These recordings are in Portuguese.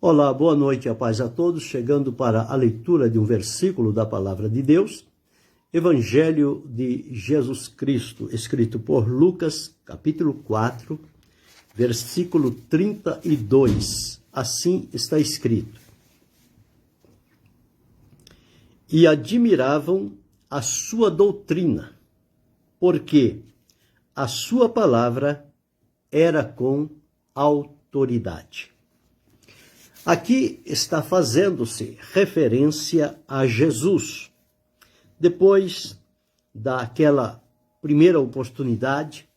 Olá, boa noite e a paz a todos, chegando para a leitura de um versículo da Palavra de Deus, Evangelho de Jesus Cristo, escrito por Lucas, capítulo 4, versículo 32. Assim está escrito: E admiravam a sua doutrina, porque a sua palavra era com autoridade. Aqui está fazendo-se referência a Jesus. Depois daquela primeira oportunidade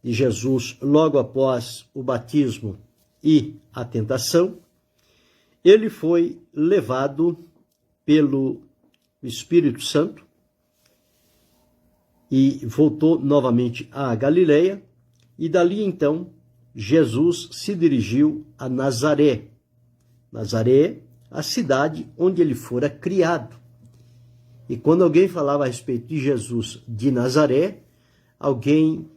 de Jesus, logo após o batismo e a tentação, ele foi levado pelo Espírito Santo e voltou novamente à Galileia, e dali então Jesus se dirigiu a Nazaré. Nazaré, a cidade onde ele fora criado. E quando alguém falava a respeito de Jesus de Nazaré, alguém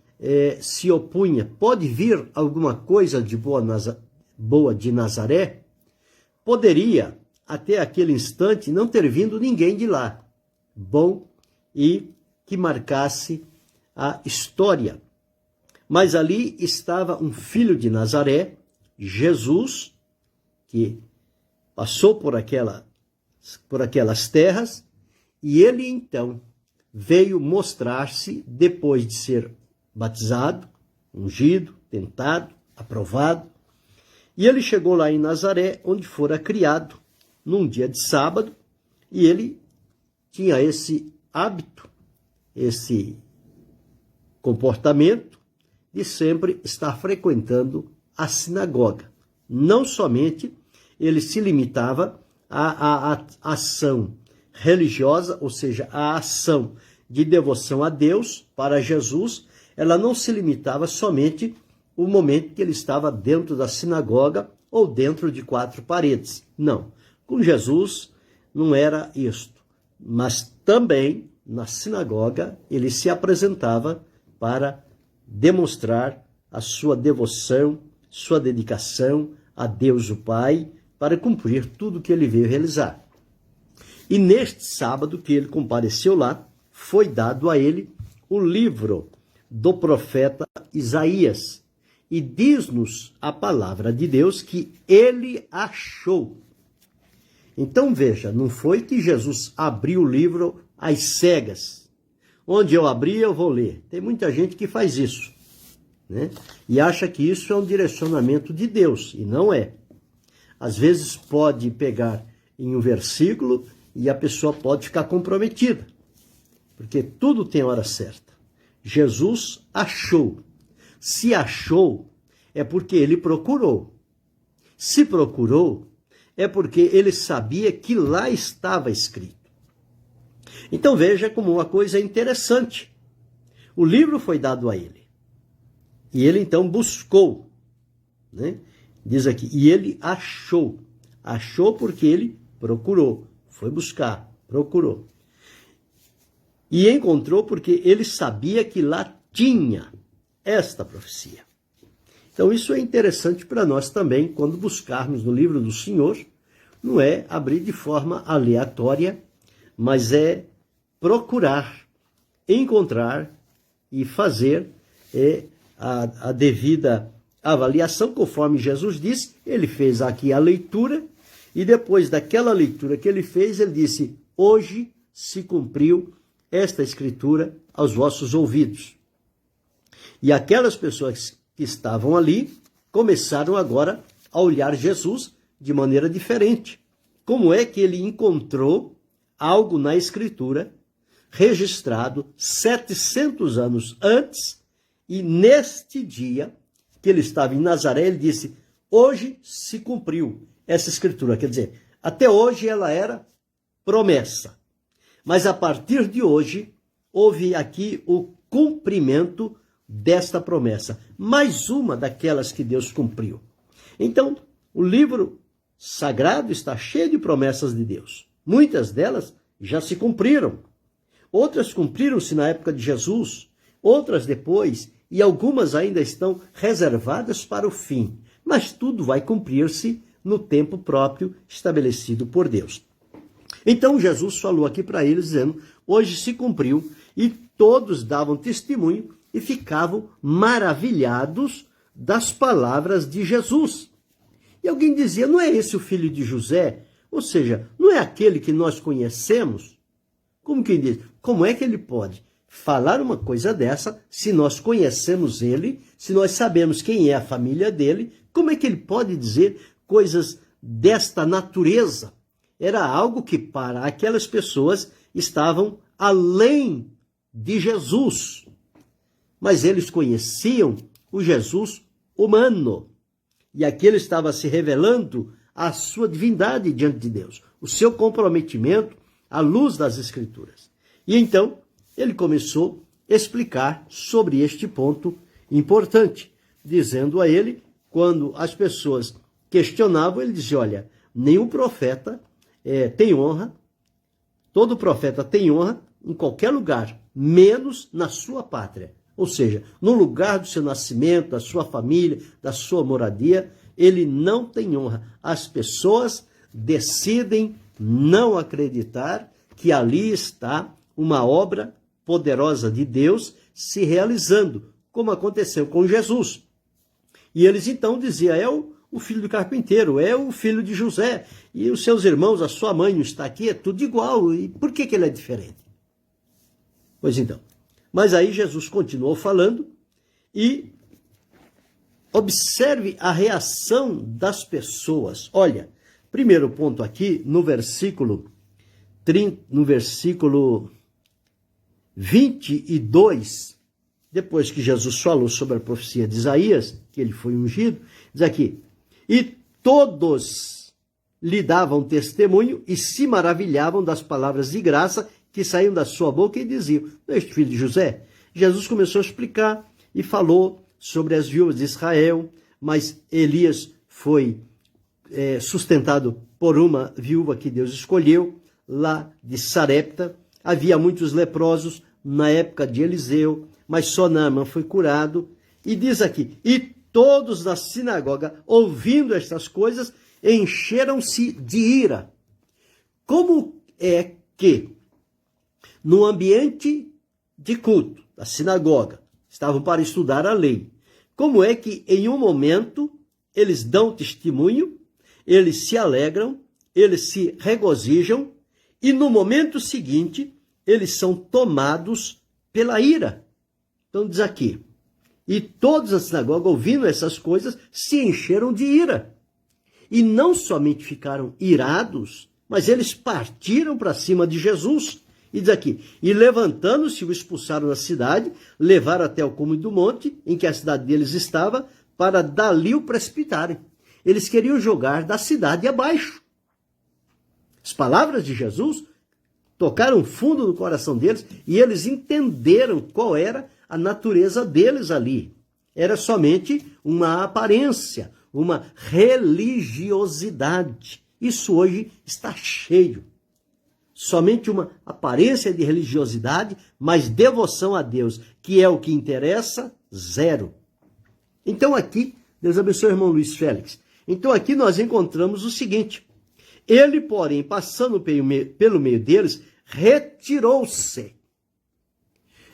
se opunha. Pode vir alguma coisa de boa de Nazaré? Poderia, até aquele instante, não ter vindo ninguém de lá, bom e que marcasse a história. Mas ali estava um filho de Nazaré, Jesus, que passou por aquelas terras, e ele então veio mostrar-se depois de ser batizado, ungido, tentado, aprovado. E ele chegou lá em Nazaré, onde fora criado, num dia de sábado, e ele tinha esse hábito, esse comportamento de sempre estar frequentando a sinagoga. Não somente ele se limitava à ação religiosa, ou seja, à ação de devoção a Deus, para Jesus, ela não se limitava somente o momento que ele estava dentro da sinagoga ou dentro de quatro paredes. Não, com Jesus não era isto, mas também na sinagoga ele se apresentava para demonstrar a sua devoção, sua dedicação a Deus o Pai, para cumprir tudo o que ele veio realizar. E neste sábado que ele compareceu lá, foi dado a ele o livro do profeta Isaías. E diz-nos a palavra de Deus que ele achou. Então veja, não foi que Jesus abriu o livro às cegas. Onde eu abri, eu vou ler. Tem muita gente que faz isso, né? E acha que isso é um direcionamento de Deus, e não é. Às vezes pode pegar em um versículo e a pessoa pode ficar comprometida, porque tudo tem hora certa. Jesus achou. Se achou, é porque ele procurou. Se procurou, é porque ele sabia que lá estava escrito. Então veja como uma coisa interessante. O livro foi dado a ele. E ele então buscou, né? Diz aqui, e ele achou. Achou porque ele procurou. Foi buscar, procurou. E encontrou porque ele sabia que lá tinha esta profecia. Então isso é interessante para nós também, quando buscarmos no livro do Senhor, não é abrir de forma aleatória, mas é procurar, encontrar e fazer a devida avaliação, conforme Jesus disse. Ele fez aqui a leitura, e depois daquela leitura que ele fez, ele disse: hoje se cumpriu esta escritura aos vossos ouvidos. E aquelas pessoas que estavam ali começaram agora a olhar Jesus de maneira diferente. Como é que ele encontrou algo na escritura registrado 700 anos antes, e neste dia que ele estava em Nazaré, ele disse: hoje se cumpriu essa escritura. Quer dizer, até hoje ela era promessa, mas a partir de hoje houve aqui o cumprimento desta promessa, mais uma daquelas que Deus cumpriu. Então, o livro sagrado está cheio de promessas de Deus. Muitas delas já se cumpriram, outras cumpriram-se na época de Jesus, outras depois, e algumas ainda estão reservadas para o fim. Mas tudo vai cumprir-se no tempo próprio estabelecido por Deus. Então Jesus falou aqui para eles, dizendo, hoje se cumpriu, e todos davam testemunho e ficavam maravilhados das palavras de Jesus. E alguém dizia, não é esse o filho de José? Ou seja, não é aquele que nós conhecemos? Como quem diz, como é que ele pode falar uma coisa dessa se nós conhecemos ele, se nós sabemos quem é a família dele? Como é que ele pode dizer coisas desta natureza? Era algo que para aquelas pessoas estavam além de Jesus. Mas eles conheciam o Jesus humano. E aqui ele estava se revelando a sua divindade diante de Deus, o seu comprometimento à luz das Escrituras. E então ele começou a explicar sobre este ponto importante, dizendo a ele, quando as pessoas questionavam, ele dizia, olha, nenhum profeta tem honra, todo profeta tem honra em qualquer lugar, menos na sua pátria. Ou seja, no lugar do seu nascimento, da sua família, da sua moradia, ele não tem honra. As pessoas decidem não acreditar que ali está uma obra poderosa de Deus se realizando, como aconteceu com Jesus. E eles então diziam, é o filho do carpinteiro, é o filho de José, e os seus irmãos, a sua mãe não está aqui, é tudo igual, e por que ele é diferente? Pois então, mas aí Jesus continuou falando, e observe a reação das pessoas. Olha, primeiro ponto aqui, no versículo 22, depois que Jesus falou sobre a profecia de Isaías, que ele foi ungido, diz aqui, e todos lhe davam testemunho e se maravilhavam das palavras de graça que saíam da sua boca e diziam, não é este filho de José? Jesus começou a explicar e falou sobre as viúvas de Israel, mas Elias foi sustentado por uma viúva que Deus escolheu, lá de Sarepta. Havia muitos leprosos na época de Eliseu, mas só Naamã foi curado. E diz aqui, e todos na sinagoga, ouvindo estas coisas, encheram-se de ira. Como é que, no ambiente de culto, da sinagoga, estavam para estudar a lei, como é que em um momento eles dão testemunho, eles se alegram, eles se regozijam, e no momento seguinte, eles são tomados pela ira. Então diz aqui, e todos na sinagoga, ouvindo essas coisas, se encheram de ira. E não somente ficaram irados, mas eles partiram para cima de Jesus. E diz aqui, e levantando-se, o expulsaram da cidade, levaram até o cume do monte, em que a cidade deles estava, para dali o precipitarem. Eles queriam jogar da cidade abaixo. As palavras de Jesus tocaram fundo no coração deles e eles entenderam qual era a natureza deles ali. Era somente uma aparência, uma religiosidade. Isso hoje está cheio. Somente uma aparência de religiosidade, mas devoção a Deus, que é o que interessa, zero. Então aqui, Deus abençoe o irmão Luiz Félix. Então aqui nós encontramos o seguinte, ele, porém, passando pelo meio deles, retirou-se.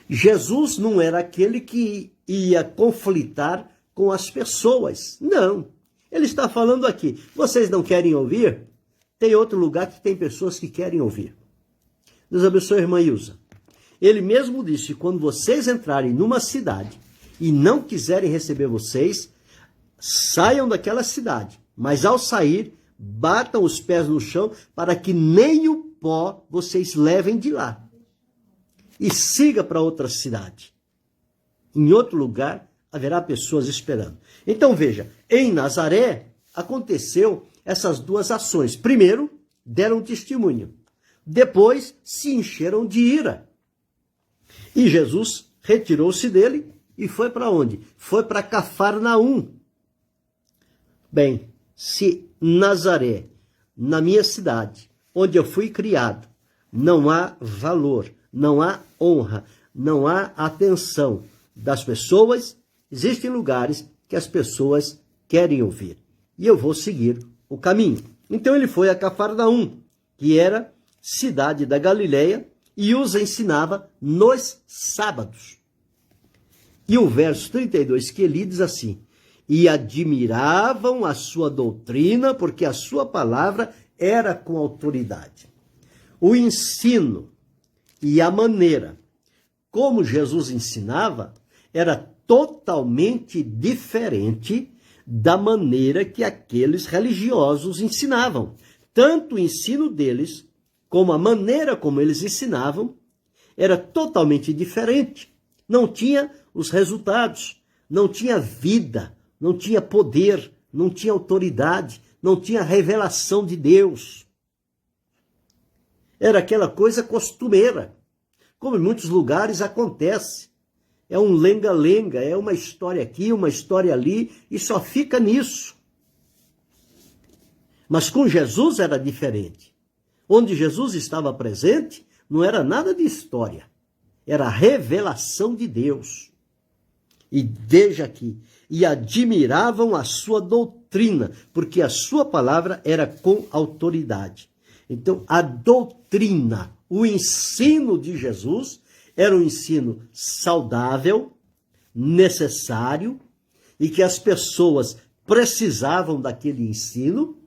Jesus não era aquele que ia conflitar com as pessoas. Não. Ele está falando aqui. Vocês não querem ouvir? Tem outro lugar que tem pessoas que querem ouvir. Deus abençoe a irmã Ilza. Ele mesmo disse, quando vocês entrarem numa cidade e não quiserem receber vocês, saiam daquela cidade. Mas ao sair, batam os pés no chão para que nem o pó vocês levem de lá. E siga para outra cidade. Em outro lugar, haverá pessoas esperando. Então veja, em Nazaré aconteceu essas duas ações. Primeiro, deram testemunho. Depois, se encheram de ira. E Jesus retirou-se dele e foi para onde? Foi para Cafarnaum. Bem, se Nazaré, na minha cidade, onde eu fui criado, não há valor, não há honra, não há atenção das pessoas, existem lugares que as pessoas querem ouvir. E eu vou seguir o caminho. Então ele foi a Cafarnaum, que era cidade da Galileia, e os ensinava nos sábados. E o verso 32 que ele diz assim: e admiravam a sua doutrina, porque a sua palavra era com autoridade. O ensino e a maneira como Jesus ensinava era totalmente diferente da maneira que aqueles religiosos ensinavam. Tanto o ensino deles, como a maneira como eles ensinavam, era totalmente diferente. Não tinha os resultados, não tinha vida, não tinha poder, não tinha autoridade, não tinha revelação de Deus. Era aquela coisa costumeira, como em muitos lugares acontece. É um lenga-lenga, é uma história aqui, uma história ali, e só fica nisso. Mas com Jesus era diferente. Onde Jesus estava presente, não era nada de história. Era a revelação de Deus. E veja aqui, e admiravam a sua doutrina, porque a sua palavra era com autoridade. Então, a doutrina, o ensino de Jesus, era um ensino saudável, necessário, e que as pessoas precisavam daquele ensino,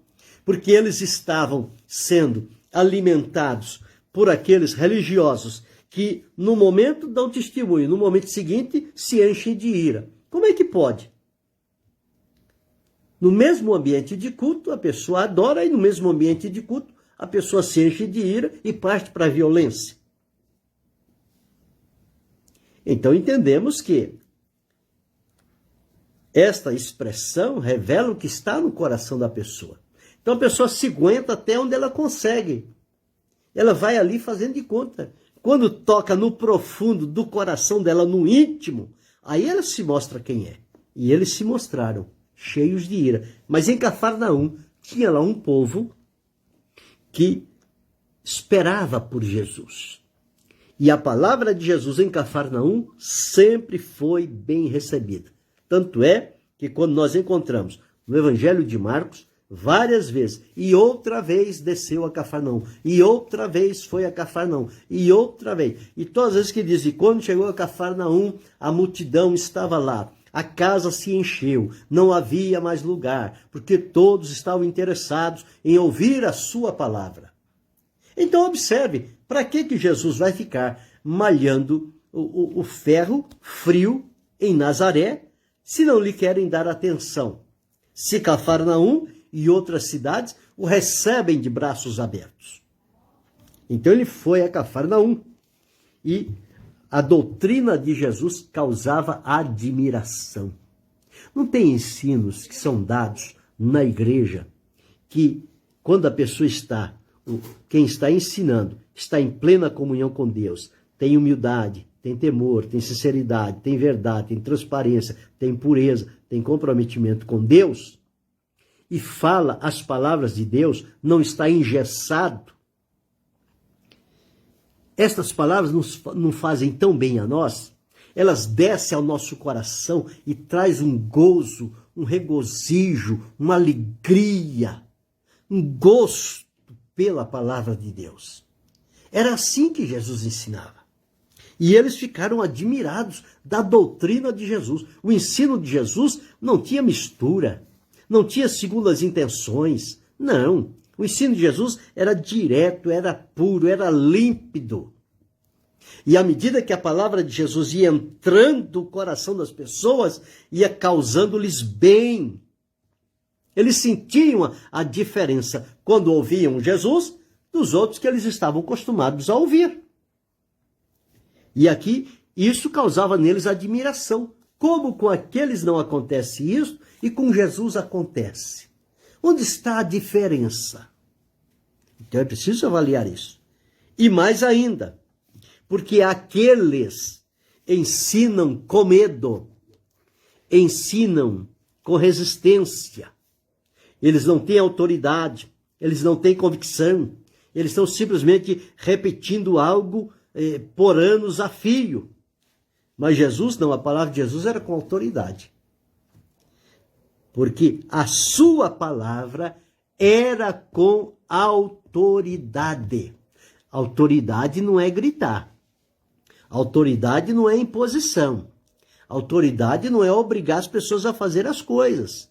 porque eles estavam sendo alimentados por aqueles religiosos que no momento dão testemunho, no momento seguinte se enchem de ira. Como é que pode? No mesmo ambiente de culto, a pessoa adora, e no mesmo ambiente de culto, a pessoa se enche de ira e parte para a violência. Então entendemos que esta expressão revela o que está no coração da pessoa. Então a pessoa se aguenta até onde ela consegue. Ela vai ali fazendo de conta. Quando toca no profundo do coração dela, no íntimo, aí ela se mostra quem é. E eles se mostraram cheios de ira. Mas em Cafarnaum tinha lá um povo que esperava por Jesus. E a palavra de Jesus em Cafarnaum sempre foi bem recebida. Tanto é que quando nós encontramos no Evangelho de Marcos, várias vezes, e outra vez desceu a Cafarnaum, e outra vez foi a Cafarnaum, e outra vez. E todas as vezes que diz, e quando chegou a Cafarnaum, a multidão estava lá. A casa se encheu, não havia mais lugar, porque todos estavam interessados em ouvir a sua palavra. Então observe, para que Jesus vai ficar malhando o ferro frio em Nazaré, se não lhe querem dar atenção? Se Cafarnaum e outras cidades o recebem de braços abertos. Então ele foi a Cafarnaum e a doutrina de Jesus causava admiração. Não tem ensinos que são dados na igreja que, quando a pessoa está, quem está ensinando, está em plena comunhão com Deus, tem humildade, tem temor, tem sinceridade, tem verdade, tem transparência, tem pureza, tem comprometimento com Deus, e fala as palavras de Deus, não está engessado. Estas palavras não fazem tão bem a nós, elas descem ao nosso coração e traz um gozo, um regozijo, uma alegria, um gosto pela palavra de Deus. Era assim que Jesus ensinava. E eles ficaram admirados da doutrina de Jesus. O ensino de Jesus não tinha mistura, não tinha segundas intenções, não. O ensino de Jesus era direto, era puro, era límpido. E à medida que a palavra de Jesus ia entrando no coração das pessoas, ia causando-lhes bem. Eles sentiam a diferença quando ouviam Jesus dos outros que eles estavam acostumados a ouvir. E aqui, isso causava neles admiração. Como com aqueles não acontece isso e com Jesus acontece? Onde está a diferença? Então é preciso avaliar isso. E mais ainda, porque aqueles ensinam com medo, ensinam com resistência. Eles não têm autoridade, eles não têm convicção, eles estão simplesmente repetindo algo por anos a fio. Mas Jesus não, a palavra de Jesus era com autoridade. Porque a sua palavra era com autoridade. Autoridade não é gritar. Autoridade não é imposição. Autoridade não é obrigar as pessoas a fazer as coisas.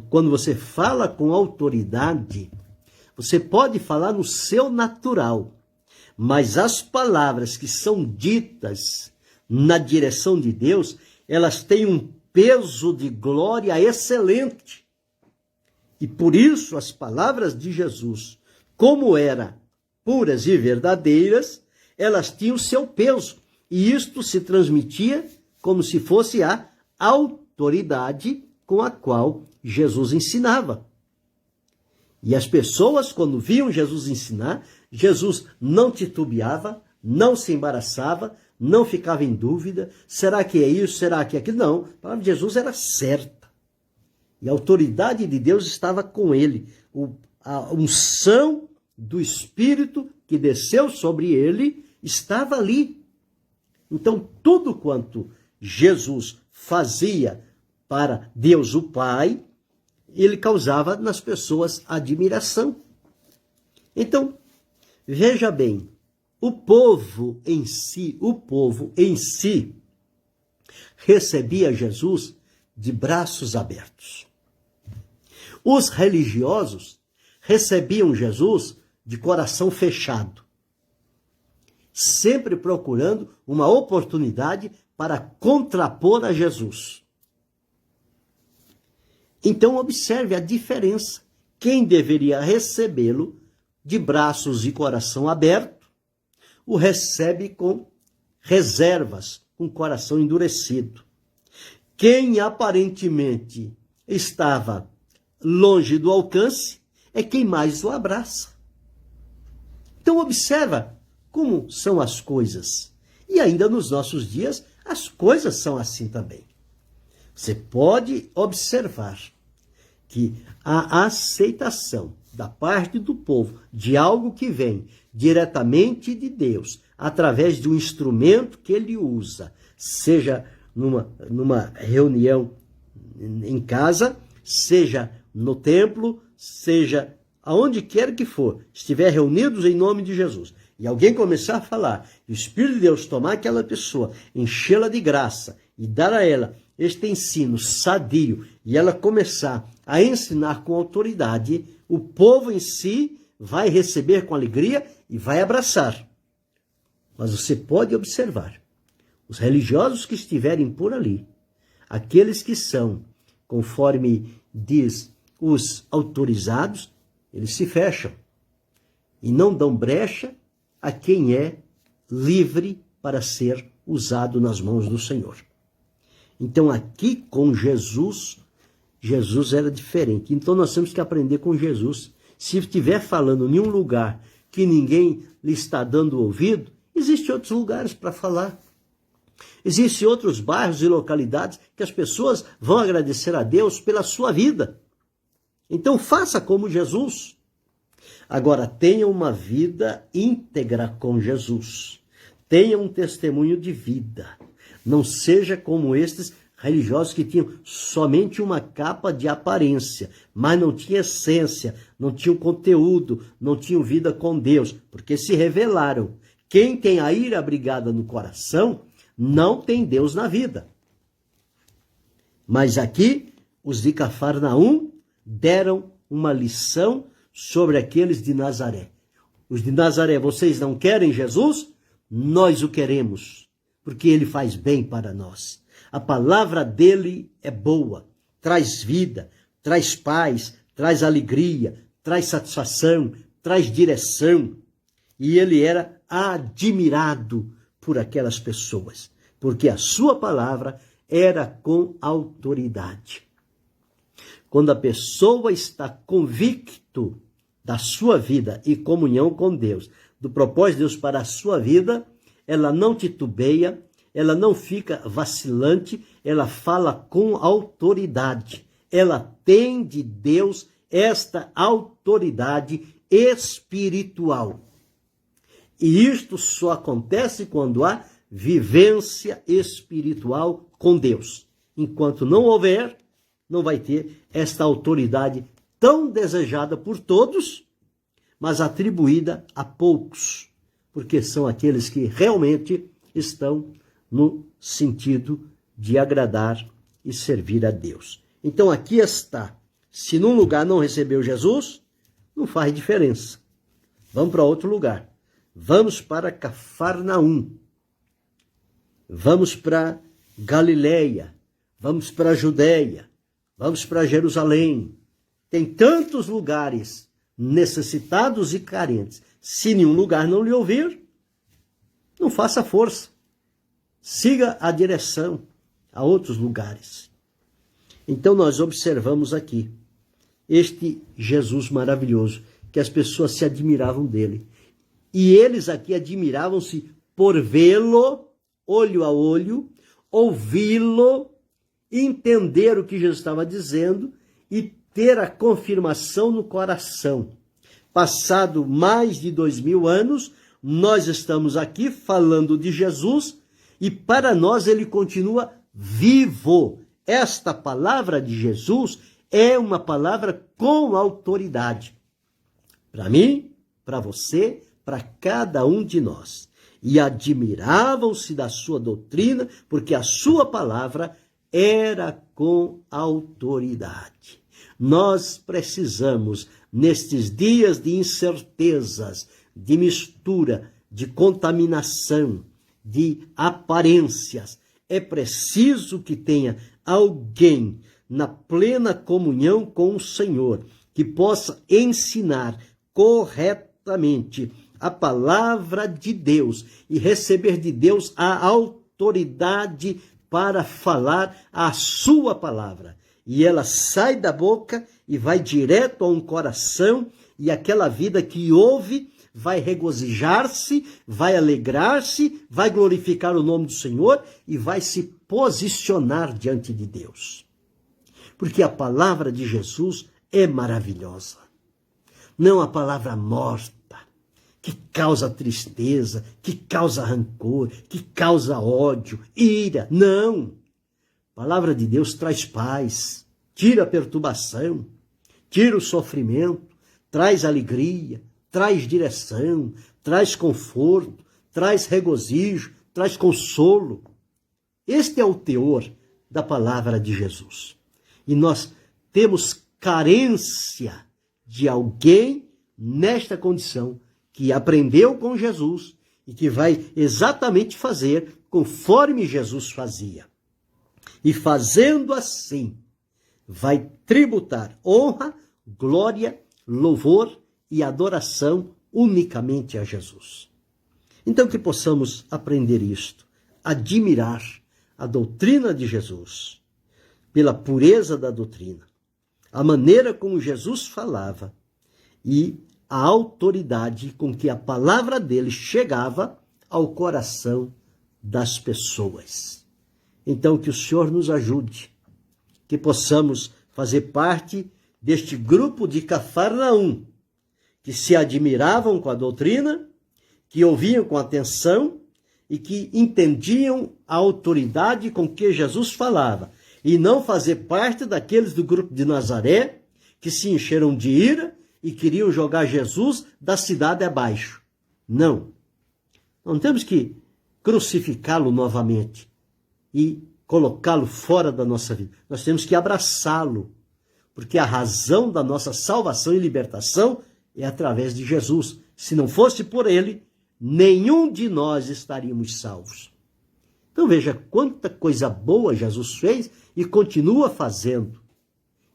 Quando você fala com autoridade, você pode falar no seu natural, mas as palavras que são ditas na direção de Deus, elas têm um peso de glória excelente. E por isso as palavras de Jesus, como eram puras e verdadeiras, elas tinham seu peso. E isto se transmitia como se fosse a autoridade com a qual Jesus ensinava. E as pessoas, quando viam Jesus ensinar, Jesus não titubeava, não se embaraçava, não ficava em dúvida. Será que é isso? Será que é aquilo? Não, a palavra de Jesus era certa. E a autoridade de Deus estava com ele. A unção do Espírito que desceu sobre ele estava ali. Então, tudo quanto Jesus fazia para Deus o Pai, ele causava nas pessoas admiração. Então, veja bem, o povo em si recebia Jesus de braços abertos. Os religiosos recebiam Jesus de coração fechado, sempre procurando uma oportunidade para contrapor a Jesus. Então, observe a diferença. Quem deveria recebê-lo de braços e coração aberto, o recebe com reservas, com coração endurecido. Quem aparentemente estava longe do alcance é quem mais o abraça. Então, observa como são as coisas. E ainda nos nossos dias, as coisas são assim também. Você pode observar que a aceitação da parte do povo de algo que vem diretamente de Deus, através de um instrumento que ele usa, seja numa reunião em casa, seja no templo, seja aonde quer que for, estiver reunidos em nome de Jesus, e alguém começar a falar, e o Espírito de Deus tomar aquela pessoa, enchê-la de graça e dar a ela este ensino sadio, e ela começar a ensinar com autoridade, o povo em si vai receber com alegria e vai abraçar. Mas você pode observar, os religiosos que estiverem por ali, aqueles que são, conforme diz os autorizados, eles se fecham e não dão brecha a quem é livre para ser usado nas mãos do Senhor. Então aqui com Jesus era diferente. Então nós temos que aprender com Jesus. Se estiver falando em um lugar que ninguém lhe está dando ouvido, existem outros lugares para falar. Existem outros bairros e localidades que as pessoas vão agradecer a Deus pela sua vida. Então faça como Jesus. Agora, tenha uma vida íntegra com Jesus. Tenha um testemunho de vida. Não seja como estes religiosos que tinham somente uma capa de aparência, mas não tinha essência, não tinham conteúdo, não tinham vida com Deus, porque se revelaram. Quem tem a ira abrigada no coração não tem Deus na vida. Mas aqui, os de Cafarnaum deram uma lição sobre aqueles de Nazaré. Os de Nazaré, vocês não querem Jesus? Nós o queremos, porque ele faz bem para nós. A palavra dele é boa, traz vida, traz paz, traz alegria, traz satisfação, traz direção. E ele era admirado por aquelas pessoas, porque a sua palavra era com autoridade. Quando a pessoa está convicto da sua vida e comunhão com Deus, do propósito de Deus para a sua vida, ela não titubeia, ela não fica vacilante, ela fala com autoridade. Ela tem de Deus esta autoridade espiritual. E isto só acontece quando há vivência espiritual com Deus. Enquanto não houver, não vai ter esta autoridade tão desejada por todos, mas atribuída a poucos, porque são aqueles que realmente estão no sentido de agradar e servir a Deus. Então aqui está. Se num lugar não recebeu Jesus, não faz diferença. Vamos para outro lugar. Vamos para Cafarnaum. Vamos para Galileia. Vamos para a Judéia. Vamos para Jerusalém. Tem tantos lugares necessitados e carentes. Se nenhum lugar não lhe ouvir, não faça força. Siga a direção a outros lugares. Então nós observamos aqui este Jesus maravilhoso, que as pessoas se admiravam dele. E eles aqui admiravam-se por vê-lo, olho a olho, ouvi-lo, entender o que Jesus estava dizendo e ter a confirmação no coração. Passado mais de 2000 anos, nós estamos aqui falando de Jesus e para nós ele continua vivo. Esta palavra de Jesus é uma palavra com autoridade. Para mim, para você, para cada um de nós. E admiravam-se da sua doutrina, porque a sua palavra era com autoridade. Nós precisamos, nestes dias de incertezas, de mistura, de contaminação, de aparências, é preciso que tenha alguém na plena comunhão com o Senhor, que possa ensinar corretamente a palavra de Deus e receber de Deus a autoridade para falar a sua palavra. E ela sai da boca e vai direto a um coração, e aquela vida que ouve vai regozijar-se, vai alegrar-se, vai glorificar o nome do Senhor e vai se posicionar diante de Deus. Porque a palavra de Jesus é maravilhosa. Não a palavra morta, que causa tristeza, que causa rancor, que causa ódio, ira. Não. A palavra de Deus traz paz, tira a perturbação, tira o sofrimento, traz alegria, traz direção, traz conforto, traz regozijo, traz consolo. Este é o teor da palavra de Jesus. E nós temos carência de alguém nesta condição que aprendeu com Jesus e que vai exatamente fazer conforme Jesus fazia. E fazendo assim, vai tributar honra, glória, louvor e adoração unicamente a Jesus. Então que possamos aprender isto, admirar a doutrina de Jesus, pela pureza da doutrina, a maneira como Jesus falava e a autoridade com que a palavra dele chegava ao coração das pessoas. Então que o Senhor nos ajude, que possamos fazer parte deste grupo de Cafarnaum, que se admiravam com a doutrina, que ouviam com atenção e que entendiam a autoridade com que Jesus falava, e não fazer parte daqueles do grupo de Nazaré que se encheram de ira e queriam jogar Jesus da cidade abaixo. Não. Não temos que crucificá-lo novamente e colocá-lo fora da nossa vida. Nós temos que abraçá-lo, porque a razão da nossa salvação e libertação é através de Jesus. Se não fosse por ele, nenhum de nós estaríamos salvos. Então veja quanta coisa boa Jesus fez e continua fazendo.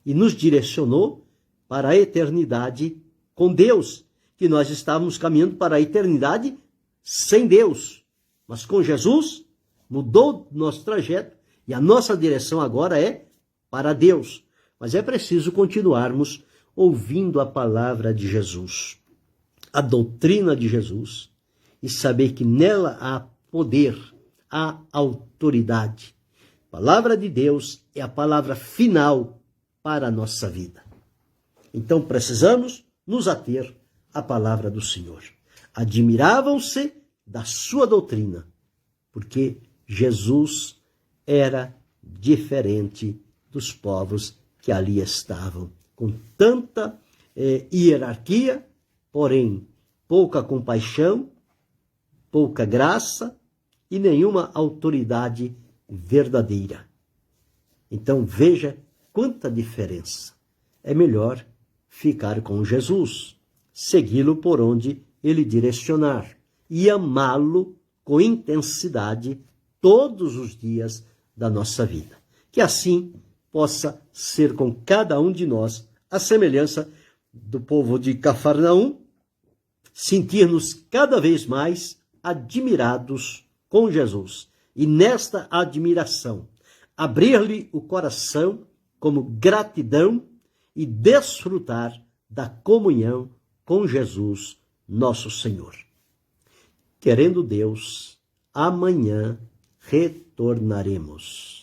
E nos direcionou para a eternidade com Deus, que nós estávamos caminhando para a eternidade sem Deus. Mas com Jesus, mudou nosso trajeto e a nossa direção agora é para Deus. Mas é preciso continuarmos ouvindo a palavra de Jesus, a doutrina de Jesus, e saber que nela há poder, há autoridade. A palavra de Deus é a palavra final para a nossa vida. Então precisamos nos ater à palavra do Senhor. Admiravam-se da sua doutrina, porque Jesus era diferente dos povos que ali estavam com tanta hierarquia, porém pouca compaixão, pouca graça e nenhuma autoridade verdadeira. Então veja quanta diferença. É melhor ficar com Jesus, segui-lo por onde ele direcionar e amá-lo com intensidade todos os dias da nossa vida. Que assim possa ser com cada um de nós a semelhança do povo de Cafarnaum, sentir-nos cada vez mais admirados com Jesus e nesta admiração abrir-lhe o coração como gratidão e desfrutar da comunhão com Jesus, nosso Senhor. Querendo Deus, amanhã retornaremos.